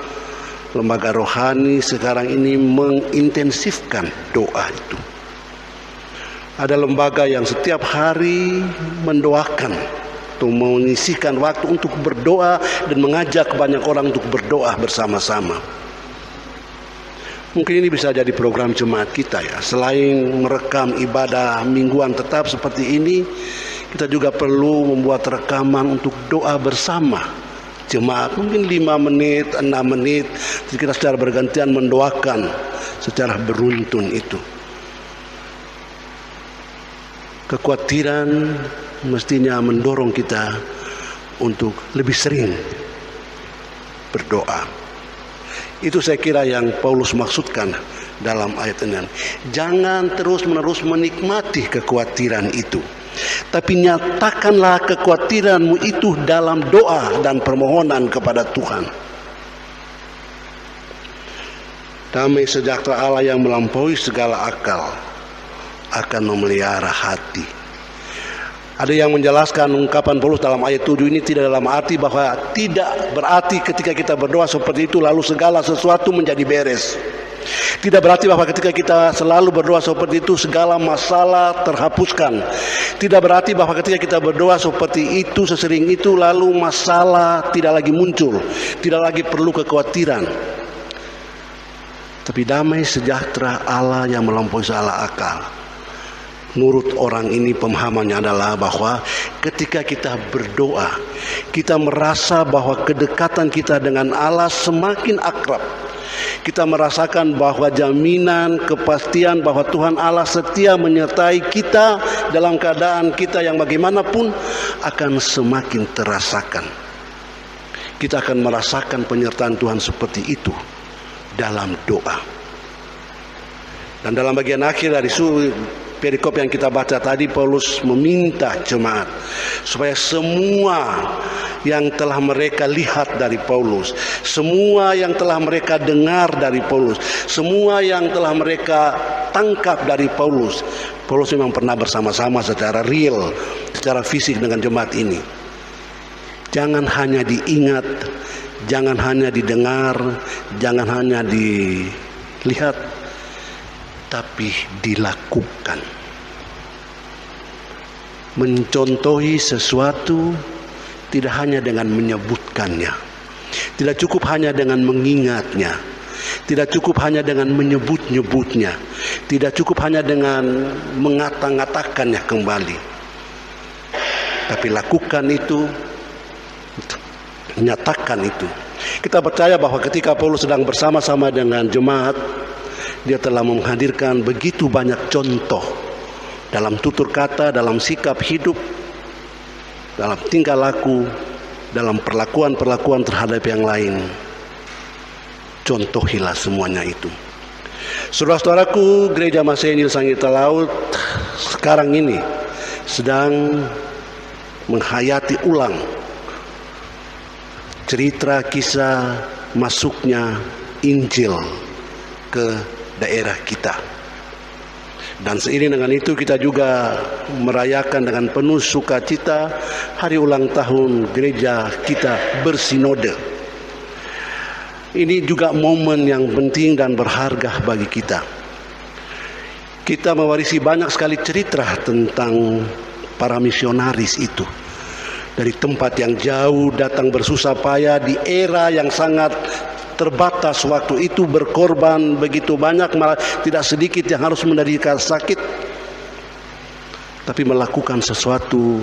lembaga rohani sekarang ini mengintensifkan doa itu. Ada lembaga yang setiap hari mendoakan atau menyisihkan waktu untuk berdoa dan mengajak banyak orang untuk berdoa bersama-sama. Mungkin ini bisa jadi program jemaat kita ya. Selain merekam ibadah mingguan tetap seperti ini, kita juga perlu membuat rekaman untuk doa bersama jemaat. Mungkin 5 menit, 6 menit, kita secara bergantian mendoakan secara beruntun itu. Kekhawatiran mestinya mendorong kita untuk lebih sering berdoa. Itu saya kira yang Paulus maksudkan dalam ayat ini. Jangan terus-menerus menikmati kekhawatiran itu, tapi nyatakanlah kekhawatiranmu itu dalam doa dan permohonan kepada Tuhan. Damai sejahtera Allah yang melampaui segala akal akan memelihara hati. Ada yang menjelaskan ungkapan Paulus dalam ayat 7 ini tidak dalam arti bahwa tidak berarti ketika kita berdoa seperti itu lalu segala sesuatu menjadi beres. Tidak berarti bahwa ketika kita selalu berdoa seperti itu segala masalah terhapuskan. Tidak berarti bahwa ketika kita berdoa seperti itu sesering itu lalu masalah tidak lagi muncul, tidak lagi perlu kekhawatiran. Tapi damai sejahtera Allah yang melampaui segala akal. Menurut orang ini pemahamannya adalah bahwa ketika kita berdoa, kita merasa bahwa kedekatan kita dengan Allah semakin akrab. Kita merasakan bahwa jaminan, kepastian bahwa Tuhan Allah setia menyertai kita dalam keadaan kita yang bagaimanapun akan semakin terasakan. Kita akan merasakan penyertaan Tuhan seperti itu dalam doa. Dan dalam bagian akhir dari perikop yang kita baca tadi, Paulus meminta jemaat supaya semua yang telah mereka lihat dari Paulus, semua yang telah mereka dengar dari Paulus, semua yang telah mereka tangkap dari Paulus. Paulus memang pernah bersama-sama secara real, secara fisik dengan jemaat ini. Jangan hanya diingat, jangan hanya didengar, jangan hanya dilihat, tapi dilakukan. Mencontohi sesuatu tidak hanya dengan menyebutkannya, tidak cukup hanya dengan mengingatnya, tidak cukup hanya dengan menyebut-nyebutnya, tidak cukup hanya dengan mengata-ngatakannya kembali, tapi lakukan itu, nyatakan itu. Kita percaya bahwa ketika Paulus sedang bersama-sama dengan jemaat, dia telah menghadirkan begitu banyak contoh dalam tutur kata, dalam sikap hidup, dalam tingkah laku, dalam perlakuan-perlakuan terhadap yang lain. Contohilah semuanya itu. Saudara-saudaraku, Gereja Masehi Sangita Laut sekarang ini sedang menghayati ulang cerita kisah masuknya Injil ke daerah kita. Dan seiring dengan itu kita juga merayakan dengan penuh sukacita hari ulang tahun gereja kita bersinode. Ini juga momen yang penting dan berharga bagi kita. Kita mewarisi banyak sekali cerita tentang para misionaris itu. Dari tempat yang jauh datang bersusah payah di era yang sangat terbatas waktu itu, berkorban begitu banyak, malah tidak sedikit yang harus menderita sakit, tapi melakukan sesuatu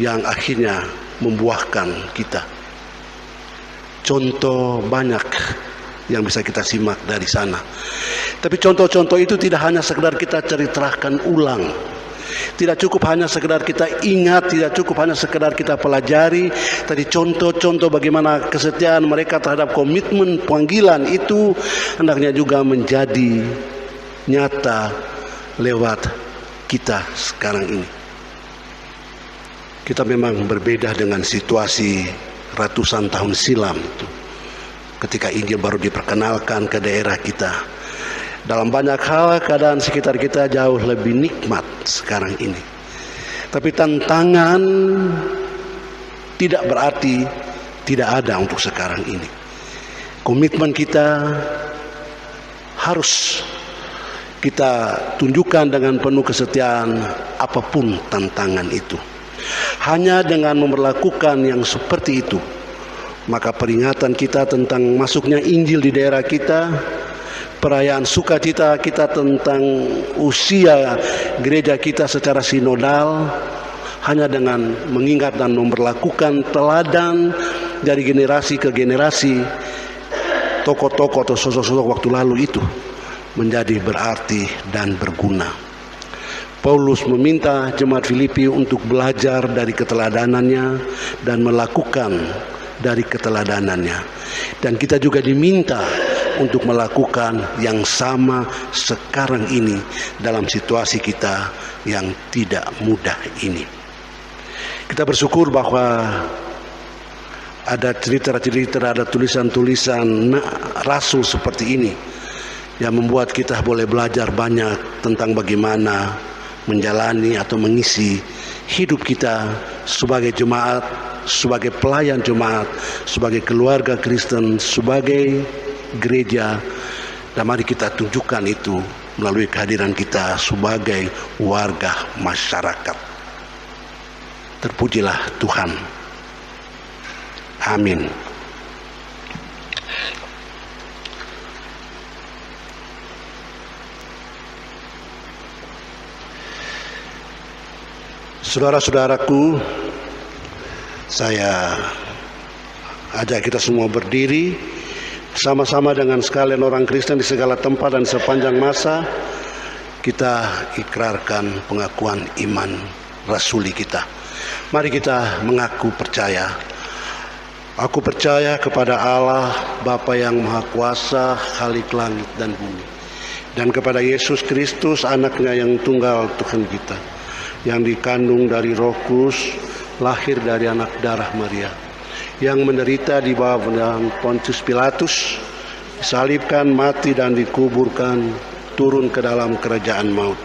yang akhirnya membuahkan kita. Contoh banyak yang bisa kita simak dari sana. Tapi contoh-contoh itu tidak hanya sekedar kita ceritakan ulang, tidak cukup hanya sekedar kita ingat, tidak cukup hanya sekedar kita pelajari. Tadi contoh-contoh bagaimana kesetiaan mereka terhadap komitmen panggilan itu hendaknya juga menjadi nyata lewat kita sekarang ini. Kita memang berbeda dengan situasi ratusan tahun silam itu, ketika Injil baru diperkenalkan ke daerah kita. Dalam banyak hal keadaan sekitar kita jauh lebih nikmat sekarang ini. Tapi tantangan tidak berarti tidak ada untuk sekarang ini. Komitmen kita harus kita tunjukkan dengan penuh kesetiaan apapun tantangan itu. Hanya dengan memperlakukan yang seperti itu, maka peringatan kita tentang masuknya Injil di daerah kita, perayaan sukacita kita tentang usia gereja kita secara sinodal, hanya dengan mengingat dan memperlakukan teladan dari generasi ke generasi tokoh-tokoh atau sosok-sosok waktu lalu itu menjadi berarti dan berguna. Paulus meminta jemaat Filipi untuk belajar dari keteladanannya dan melakukan dari keteladanannya. Dan kita juga diminta untuk melakukan yang sama sekarang ini dalam situasi kita yang tidak mudah ini. Kita bersyukur bahwa ada cerita-cerita, ada tulisan-tulisan rasul seperti ini yang membuat kita boleh belajar banyak tentang bagaimana menjalani atau mengisi hidup kita sebagai jemaat, sebagai pelayan jemaat, sebagai keluarga Kristen, sebagai gereja. Dan mari kita tunjukkan itu melalui kehadiran kita sebagai warga masyarakat. Terpujilah Tuhan. Amin. Saudara-saudaraku, saya ajak kita semua berdiri sama-sama dengan sekalian orang Kristen di segala tempat dan sepanjang masa. Kita ikrarkan pengakuan iman rasuli kita. Mari kita mengaku percaya. Aku percaya kepada Allah, Bapa yang Maha Kuasa, Khalik langit dan bumi, dan kepada Yesus Kristus, Anaknya yang tunggal Tuhan kita, yang dikandung dari Roh Kudus, lahir dari anak darah Maria, yang menderita di bawah Pontius Pilatus, disalibkan, mati dan dikuburkan, turun ke dalam kerajaan maut.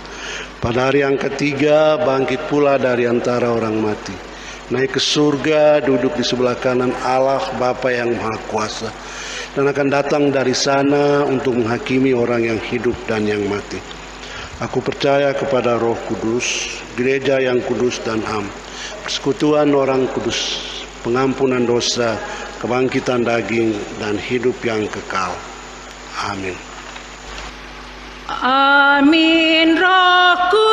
Pada hari yang ketiga bangkit pula dari antara orang mati, naik ke surga, duduk di sebelah kanan Allah Bapa yang Maha Kuasa, dan akan datang dari sana untuk menghakimi orang yang hidup dan yang mati. Aku percaya kepada Roh Kudus, gereja yang kudus dan am, persekutuan orang kudus, pengampunan dosa, kebangkitan daging, dan hidup yang kekal. Amin. Amin. Rohku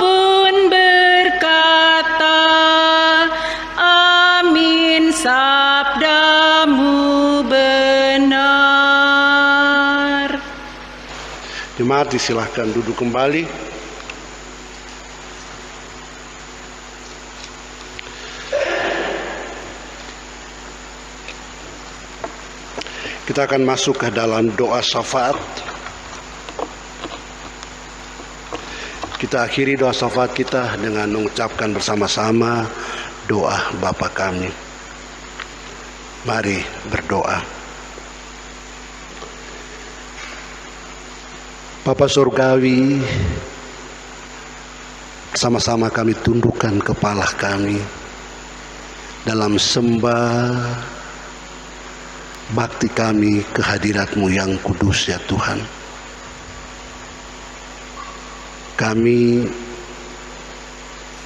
pun berkata, amin, sabdamu benar. Jemaat disilahkan duduk kembali. Kita akan masuk ke dalam doa syafaat. Kita akhiri doa syafaat kita dengan mengucapkan bersama-sama doa Bapa kami. Mari berdoa. Bapa Surgawi, sama-sama kami tundukkan kepala kami dalam sembah bakti kami kehadirat-Mu yang kudus ya Tuhan. Kami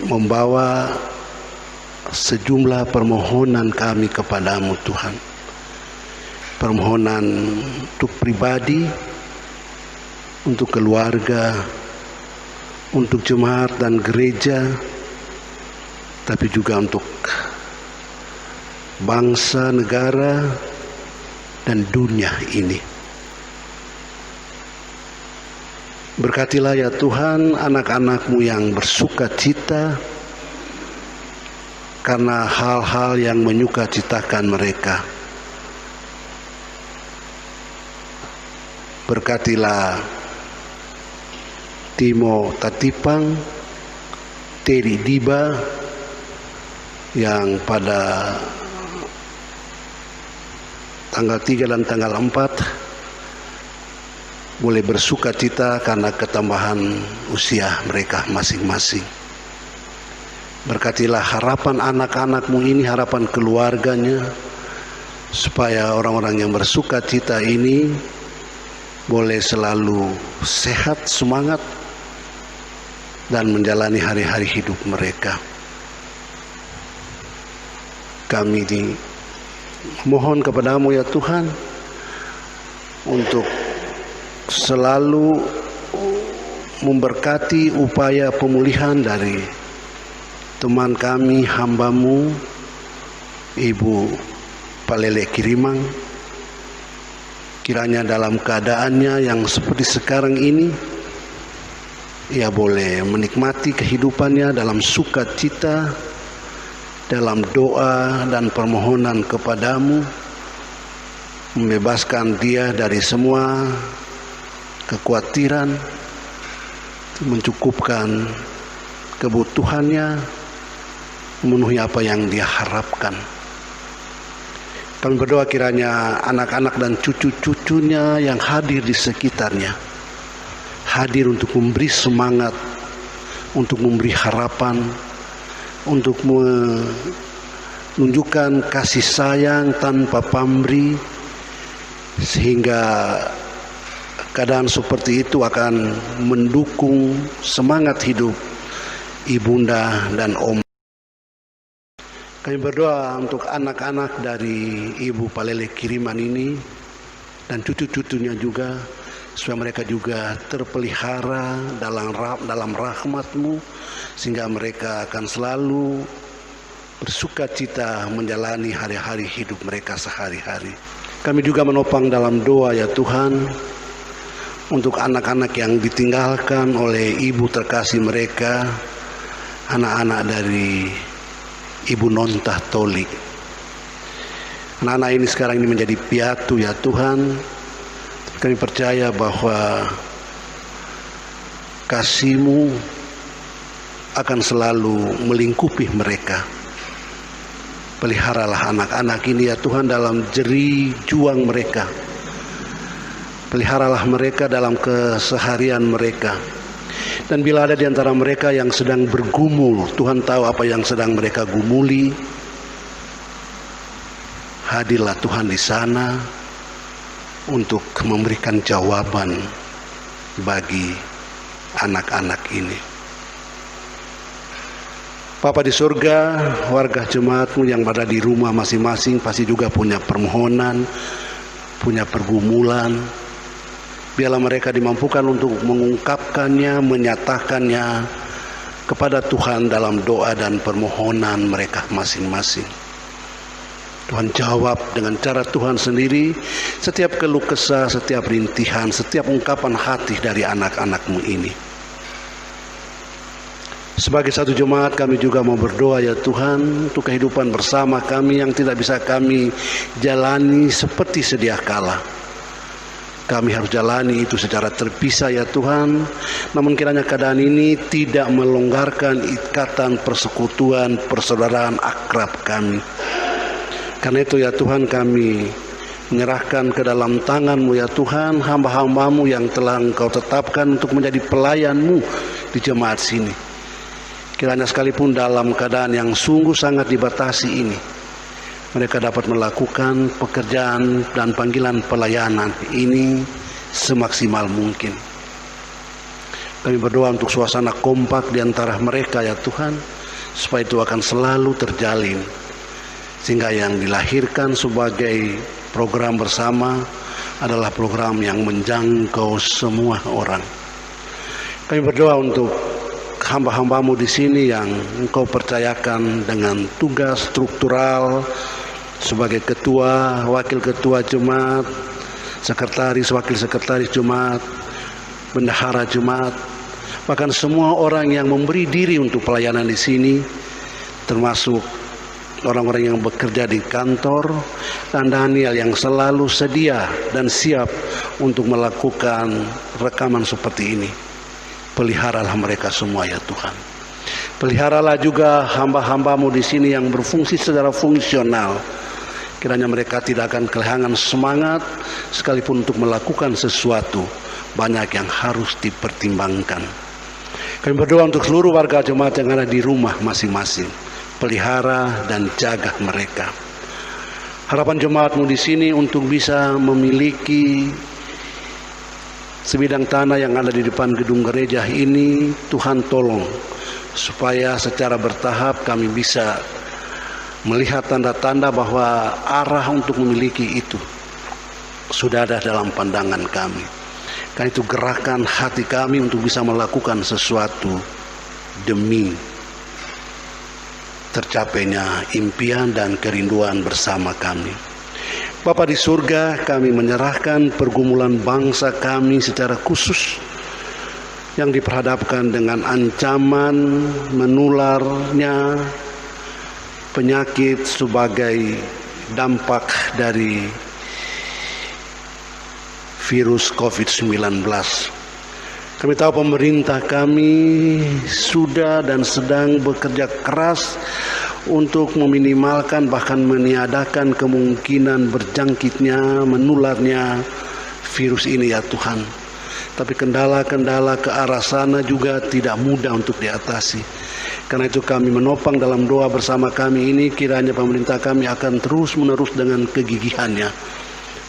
membawa sejumlah permohonan kami kepadamu Tuhan. permohonan untuk pribadi, untuk keluarga, untuk jemaat dan gereja, tapi juga untuk bangsa, negara, dan dunia ini. Berkatilah ya Tuhan anak-anak-Mu yang bersuka cita karena hal-hal yang menyukacitakan mereka. Berkatilah Timo Tatipang, Teri Diba yang pada tanggal 3 dan tanggal 4 boleh bersuka cita karena ketambahan usia mereka masing-masing. Berkatilah harapan anak-anak-Mu ini, harapan keluarganya, supaya orang-orang yang bersuka cita ini boleh selalu sehat, semangat, dan menjalani hari-hari hidup mereka. Kami mohon kepadamu ya Tuhan untuk selalu memberkati upaya pemulihan dari teman kami, hamba-Mu, Ibu Palele Kirimang. Kiranya dalam keadaannya yang seperti sekarang ini, ia boleh menikmati kehidupannya dalam sukacita, dalam doa dan permohonan kepadamu, membebaskan dia dari semua kekhawatiran, mencukupkan kebutuhannya, memenuhi apa yang dia harapkan. Kami berdoa kiranya anak-anak dan cucu-cucunya yang hadir di sekitarnya, hadir untuk memberi semangat, untuk memberi harapan, untuk menunjukkan kasih sayang tanpa pamrih, sehingga keadaan seperti itu akan mendukung semangat hidup ibunda dan om. Kami berdoa untuk anak-anak dari Ibu Palele Kiriman ini dan cucu-cucunya juga, supaya mereka juga terpelihara dalam rahmat-Mu, sehingga mereka akan selalu bersuka cita menjalani hari-hari hidup mereka sehari-hari. Kami juga menopang dalam doa ya Tuhan untuk anak-anak yang ditinggalkan oleh ibu terkasih mereka, anak-anak dari Ibu Nontah Toli. Anak-anak ini sekarang ini menjadi piatu ya Tuhan. Kami percaya bahwa kasih-Mu akan selalu melingkupi mereka. Peliharalah anak-anak ini ya Tuhan dalam jerih juang mereka. Peliharalah mereka dalam keseharian mereka. Dan bila ada di antara mereka yang sedang bergumul, Tuhan tahu apa yang sedang mereka gumuli. Hadirlah Tuhan di sana untuk memberikan jawaban bagi anak-anak ini. Bapa di surga, warga jemaat-Mu yang berada di rumah masing-masing pasti juga punya permohonan, punya pergumulan. Biarlah mereka dimampukan untuk mengungkapkannya, menyatakannya kepada Tuhan dalam doa dan permohonan mereka masing-masing. Tuhan jawab dengan cara Tuhan sendiri setiap keluh kesah, setiap rintihan, setiap ungkapan hati dari anak-anak-Mu ini. Sebagai satu jemaat kami juga mau berdoa ya Tuhan untuk kehidupan bersama kami yang tidak bisa kami jalani seperti sedia kala. Kami harus jalani itu secara terpisah ya Tuhan. Namun kiranya keadaan ini tidak melonggarkan ikatan persekutuan, persaudaraan akrab kami. Karena itu ya Tuhan kami menyerahkan ke dalam tangan-Mu ya Tuhan hamba-hamba-Mu yang telah Engkau tetapkan untuk menjadi pelayan-Mu di jemaat sini. Kiranya sekalipun dalam keadaan yang sungguh sangat dibatasi ini, mereka dapat melakukan pekerjaan dan panggilan pelayanan ini semaksimal mungkin. Kami berdoa untuk suasana kompak di antara mereka ya Tuhan, supaya itu akan selalu terjalin, sehingga yang dilahirkan sebagai program bersama adalah program yang menjangkau semua orang. Kami berdoa untuk hamba-hambamu di sini yang Engkau percayakan dengan tugas struktural sebagai ketua, wakil ketua jemaat, sekretaris, wakil sekretaris jemaat, bendahara jemaat, bahkan semua orang yang memberi diri untuk pelayanan di sini, termasuk orang-orang yang bekerja di kantor, dan Daniel yang selalu sedia dan siap untuk melakukan rekaman seperti ini. Peliharalah mereka semua ya Tuhan. Peliharalah juga hamba-hambamu di sini yang berfungsi secara fungsional. Kiranya mereka tidak akan kehilangan semangat sekalipun untuk melakukan sesuatu. Banyak yang harus dipertimbangkan. Kami berdoa untuk seluruh warga jemaat yang ada di rumah masing-masing. Pelihara dan jaga mereka. Harapan jemaatmu di sini untuk bisa memiliki sebidang tanah yang ada di depan gedung gereja ini, Tuhan tolong supaya secara bertahap kami bisa melihat tanda-tanda bahwa arah untuk memiliki itu sudah ada dalam pandangan kami. Karena itu gerakan hati kami untuk bisa melakukan sesuatu demi tercapainya impian dan kerinduan bersama kami. Bapa di surga, kami menyerahkan pergumulan bangsa kami secara khusus yang diperhadapkan dengan ancaman menularnya penyakit sebagai dampak dari virus COVID-19. Kami tahu pemerintah kami sudah dan sedang bekerja keras untuk meminimalkan bahkan meniadakan kemungkinan berjangkitnya, menularnya virus ini ya Tuhan. Tapi kendala-kendala ke arah sana juga tidak mudah untuk diatasi. Karena itu kami menopang dalam doa bersama kami ini, kiranya pemerintah kami akan terus-menerus dengan kegigihannya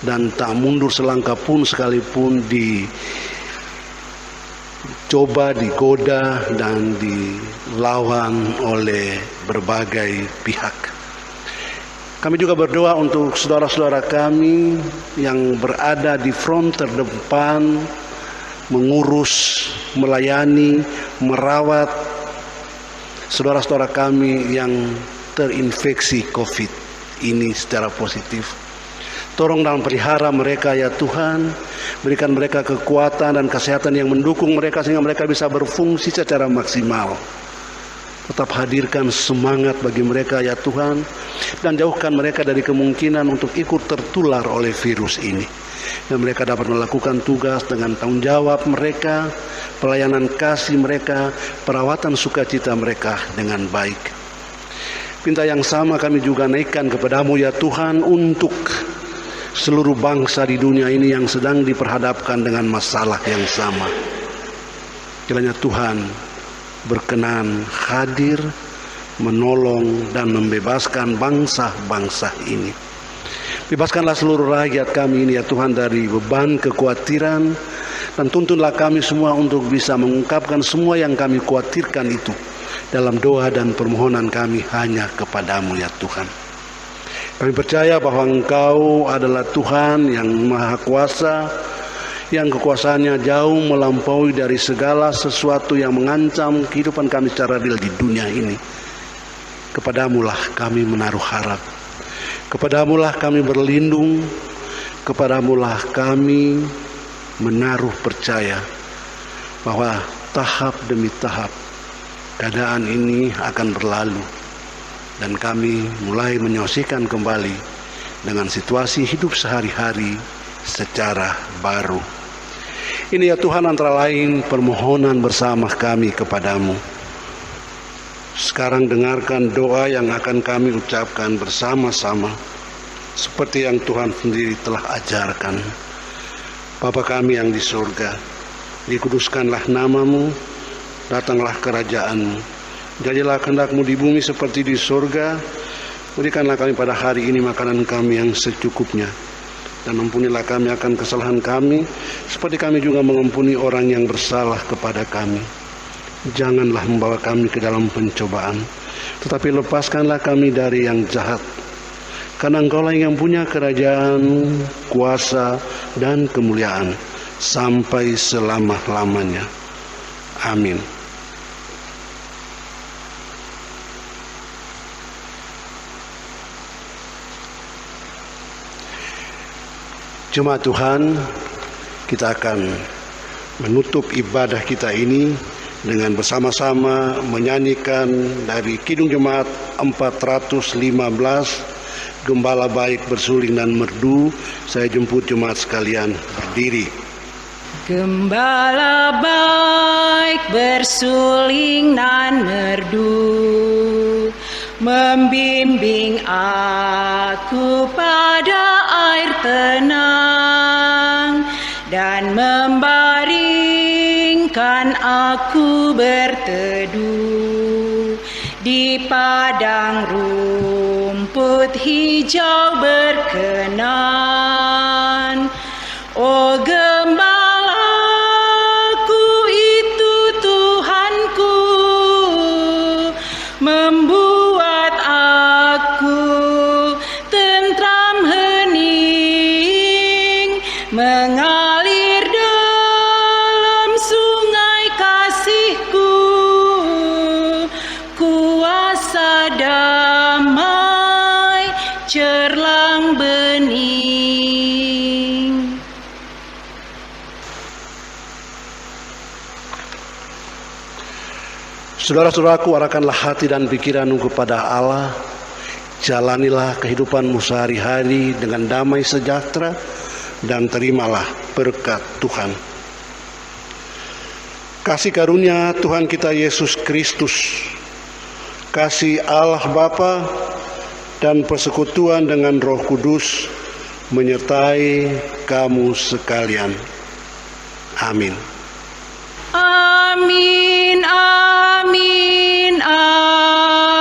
dan tak mundur selangkah pun sekalipun dicoba, digoda dan dilawan oleh berbagai pihak. Kami juga berdoa untuk saudara-saudara kami yang berada di front terdepan, mengurus, melayani, merawat saudara-saudara kami yang terinfeksi COVID ini secara positif. Tolong dalam pelihara mereka ya Tuhan, berikan mereka kekuatan dan kesehatan yang mendukung mereka sehingga mereka bisa berfungsi secara maksimal. Tetap hadirkan semangat bagi mereka ya Tuhan, dan jauhkan mereka dari kemungkinan untuk ikut tertular oleh virus ini. Dan mereka dapat melakukan tugas dengan tanggung jawab mereka, pelayanan kasih mereka, perawatan sukacita mereka dengan baik. Pinta yang sama kami juga naikkan kepadamu ya Tuhan untuk seluruh bangsa di dunia ini yang sedang diperhadapkan dengan masalah yang sama. Kiranya Tuhan berkenan hadir, menolong dan membebaskan bangsa-bangsa ini. Bebaskanlah seluruh rakyat kami ini ya Tuhan dari beban kekhawatiran, dan tuntunlah kami semua untuk bisa mengungkapkan semua yang kami khawatirkan itu dalam doa dan permohonan kami hanya kepadamu ya Tuhan. Kami percaya bahwa Engkau adalah Tuhan yang Maha Kuasa, yang kekuasaannya jauh melampaui dari segala sesuatu yang mengancam kehidupan kami secara real di dunia ini. Kepadamulah kami menaruh harap, kepadamulah kami berlindung, kepadamulah kami menaruh percaya bahwa tahap demi tahap keadaan ini akan berlalu dan kami mulai menyaksikan kembali dengan situasi hidup sehari-hari secara baru. Ini ya Tuhan antara lain permohonan bersama kami kepadamu. Sekarang dengarkan doa yang akan kami ucapkan bersama-sama seperti yang Tuhan sendiri telah ajarkan. Bapa kami yang di surga, dikuduskanlah namamu, datanglah kerajaanmu, jadilah kehendak-Mu di bumi seperti di surga. Berikanlah kami pada hari ini makanan kami yang secukupnya, dan ampunilah kami akan kesalahan kami seperti kami juga mengampuni orang yang bersalah kepada kami. Janganlah membawa kami ke dalam pencobaan, tetapi lepaskanlah kami dari yang jahat. karena Engkaulah yang punya kerajaan, kuasa, dan kemuliaan sampai selama-lamanya. Amin. Jemaat Tuhan, kita akan menutup ibadah kita ini dengan bersama-sama menyanyikan dari Kidung Jemaat 415, Gembala Baik Bersuling dan Merdu. Saya jemput jemaat sekalian berdiri. Gembala baik bersuling dan merdu, membimbing aku pada air tenang, dan membaringkan aku berteduh di padang rumput hijau berkenan. Oh gembalaku itu Tuhanku, membuat aku tentram hening, mengalir dalam sungai kasih-Ku, kuasa damai cerlang bening. Saudara-saudaraku, arahkanlah hati dan pikiranmu kepada Allah. Jalanilah kehidupanmu sehari-hari dengan damai sejahtera dan terimalah berkat Tuhan. Kasih karunia Tuhan kita Yesus Kristus, kasih Allah Bapa, dan persekutuan dengan Roh Kudus menyertai kamu sekalian. Amin. Amin, amin, amin.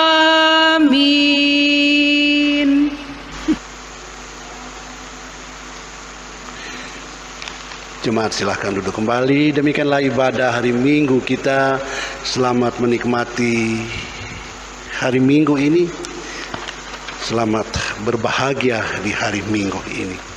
Jemaat silahkan duduk kembali. Demikianlah ibadah hari Minggu kita. Selamat menikmati hari Minggu ini. Selamat berbahagia di hari Minggu ini.